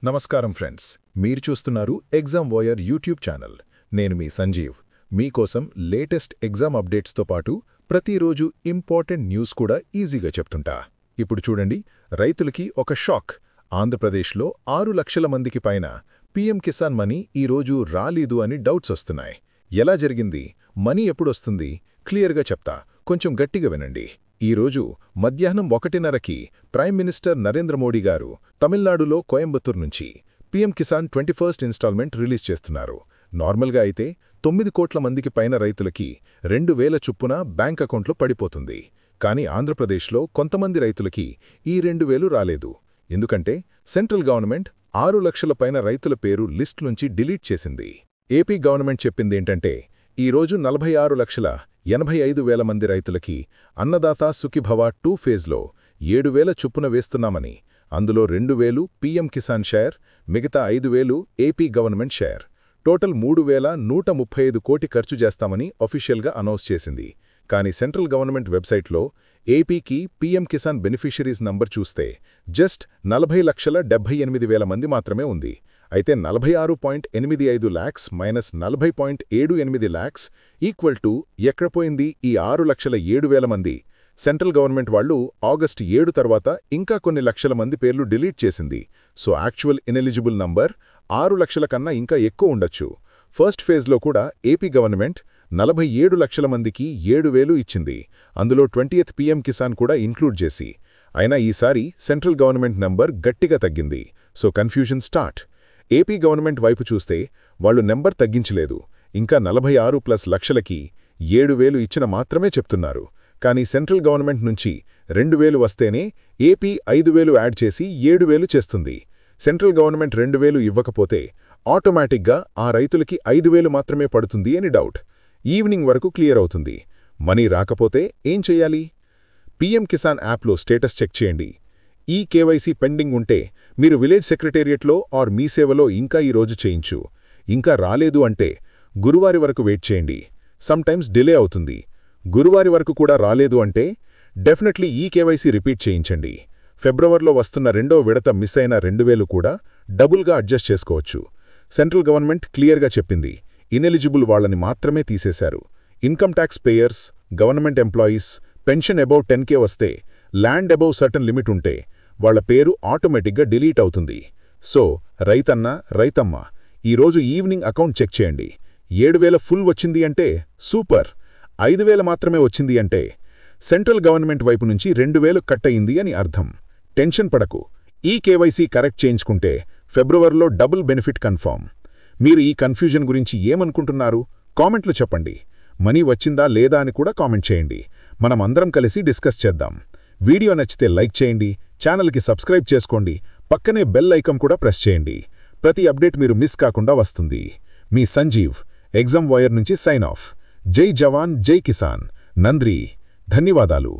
నమస్కారం ఫ్రెండ్స్, మీరు చూస్తున్నారు ఎగ్జామ్ వారియర్ యూట్యూబ్ ఛానల్. నేను మీ సంజీవ్. మీకోసం లేటెస్ట్ ఎగ్జామ్ అప్డేట్స్తో పాటు ప్రతిరోజు ఇంపార్టెంట్ న్యూస్ కూడా ఈజీగా చెప్తుంటా. ఇప్పుడు చూడండి, రైతులకి ఒక షాక్. ఆంధ్రప్రదేశ్లో 6 లక్షల మందికి పైన పీఎం కిసాన్ మనీ ఈరోజు రాలేదు అని డౌట్స్ వస్తున్నాయి. ఎలా జరిగింది, మనీ ఎప్పుడొస్తుంది, క్లియర్గా చెప్తా, కొంచెం గట్టిగా వినండి. ఈరోజు మధ్యాహ్నం 1:30కి ప్రైమ్ మినిస్టర్ నరేంద్ర మోడీ గారు తమిళనాడులో కోయంబత్తూర్ నుంచి PM Kisan 21st instalment release చేస్తున్నారు. నార్మల్గా అయితే 9 కోట్ల మందికి పైన రైతులకి 2,000 చొప్పున బ్యాంక్ అకౌంట్లో పడిపోతుంది. కానీ ఆంధ్రప్రదేశ్లో కొంతమంది రైతులకి ఈ 2,000 రాలేదు. ఎందుకంటే సెంట్రల్ గవర్నమెంట్ 6 లక్షల పైన రైతుల పేరు లిస్ట్ నుంచి డిలీట్ చేసింది. ఏపీ గవర్నమెంట్ చెప్పిందేంటంటే, ఈరోజు 46,85,000 మంది రైతులకి అన్నదాత సుఖీభవ 2 ఫేజ్లో 7,000 చొప్పున వేస్తున్నామని, అందులో 2,000 పీఎం కిసాన్ షేర్, మిగతా 5,000 ఏపీ గవర్నమెంట్ షేర్, టోటల్ 3,135 కోటి ఖర్చు చేస్తామని అఫీషియల్గా అనౌన్స్ చేసింది. కానీ సెంట్రల్ గవర్నమెంట్ వెబ్సైట్లో ఏపీకి పీఎం కిసాన్ బెనిఫిషరీస్ నంబర్ చూస్తే జస్ట్ 40,78,000 మంది మాత్రమే ఉంది. అయితే 46.85 lakhs minus 40.78 lakhs equal to ఎక్కడ పోయింది ఈ 6,07,000 మంది? సెంట్రల్ గవర్నమెంట్ వాళ్ళు ఆగస్టు 7 తర్వాత ఇంకా కొన్ని లక్షల మంది పేర్లు డిలీట్ చేసింది. సో యాక్చువల్ ఇనెలిజిబుల్ నంబర్ 6 లక్షల కన్నా ఇంకా ఎక్కువ ఉండొచ్చు. ఫస్ట్ ఫేజ్లో కూడా ఏపీ గవర్నమెంట్ 47 లక్షల మందికి 7,000 ఇచ్చింది, అందులో 20th పీఎం కిసాన్ కూడా ఇంక్లూడ్ చేసి. అయినా ఈసారి సెంట్రల్ గవర్నమెంట్ నంబర్ గట్టిగా తగ్గింది. So confusion start. AP government వైపు చూస్తే వాళ్లు నెంబర్ తగ్గించలేదు, ఇంకా 46+ లక్షలకి 7,000 ఇచ్చిన మాత్రమే చెప్తున్నారు. కానీ సెంట్రల్ గవర్నమెంట్ నుంచి 2,000 వస్తేనే ఏపీ 5,000 యాడ్ చేసి 7,000 చేస్తుంది. సెంట్రల్ గవర్నమెంట్ 2,000 ఇవ్వకపోతే ఆటోమేటిక్గా ఆ రైతులకి 5,000 మాత్రమే పడుతుంది అని డౌట్. ఈవినింగ్ వరకు క్లియర్ అవుతుంది. మనీ రాకపోతే ఏం చెయ్యాలి? పీఎం కిసాన్ యాప్లో స్టేటస్ చెక్ చేయండి. ఈ కేవైసీ పెండింగ్ ఉంటే మీరు విలేజ్ సెక్రటేరియట్లో ఆర్ మీ సేవలో ఇంకా ఈరోజు చేయించు. ఇంకా రాలేదు అంటే గురువారి వరకు వెయిట్ చేయండి. సమ్టైమ్స్ డిలే అవుతుంది. గురువారి వరకు కూడా రాలేదు అంటే డెఫినెట్లీ ఈ కేవైసీ రిపీట్ చేయించండి. ఫిబ్రవరిలో వస్తున్న 2వ విడత మిస్ అయిన 2,000 కూడా డబుల్గా అడ్జస్ట్ చేసుకోవచ్చు. సెంట్రల్ గవర్నమెంట్ క్లియర్గా చెప్పింది, ఇనెలిజిబుల్ వాళ్లని మాత్రమే తీసేశారు. Income tax payers, government employees, pension above 10K వస్తే, ల్యాండ్ అబౌవ్ సర్టన్ లిమిట్ ఉంటే వాళ్ల పేరు ఆటోమేటిక్గా డిలీట్ అవుతుంది. సో రైతన్న, రైతమ్మ ఈరోజు ఈవినింగ్ అకౌంట్ చెక్ చేయండి. 7,000 ఫుల్ వచ్చింది అంటే సూపర్. 5,000 మాత్రమే వచ్చింది అంటే సెంట్రల్ గవర్నమెంట్ వైపు నుంచి 2,000 కట్ అయింది అని అర్థం. టెన్షన్ పడకు. ఈ కేవైసీ కరెక్ట్ చేయించుకుంటే ఫిబ్రవరిలో డబుల్ బెనిఫిట్ కన్ఫర్మ్. మీరు ఈ కన్ఫ్యూజన్ గురించి ఏమనుకుంటున్నారు? కామెంట్లు చెప్పండి. మనీ వచ్చిందా లేదా అని కూడా కామెంట్ చేయండి. మనం అందరం కలిసి డిస్కస్ చేద్దాం. వీడియో నచ్చితే లైక్ చేయండి, ఛానల్కి సబ్స్క్రైబ్ చేసుకోండి, పక్కనే బెల్ ఐకాన్ కూడా ప్రెస్ చేయండి. ప్రతి అప్డేట్ మీరు మిస్ కాకుండా వస్తుంది. మీ సంజీవ్, ఎగ్జామ్ వారియర్ నుంచి సైన్ ఆఫ్. జై జవాన్, జై కిసాన్. నంద్రి. ధన్యవాదాలు.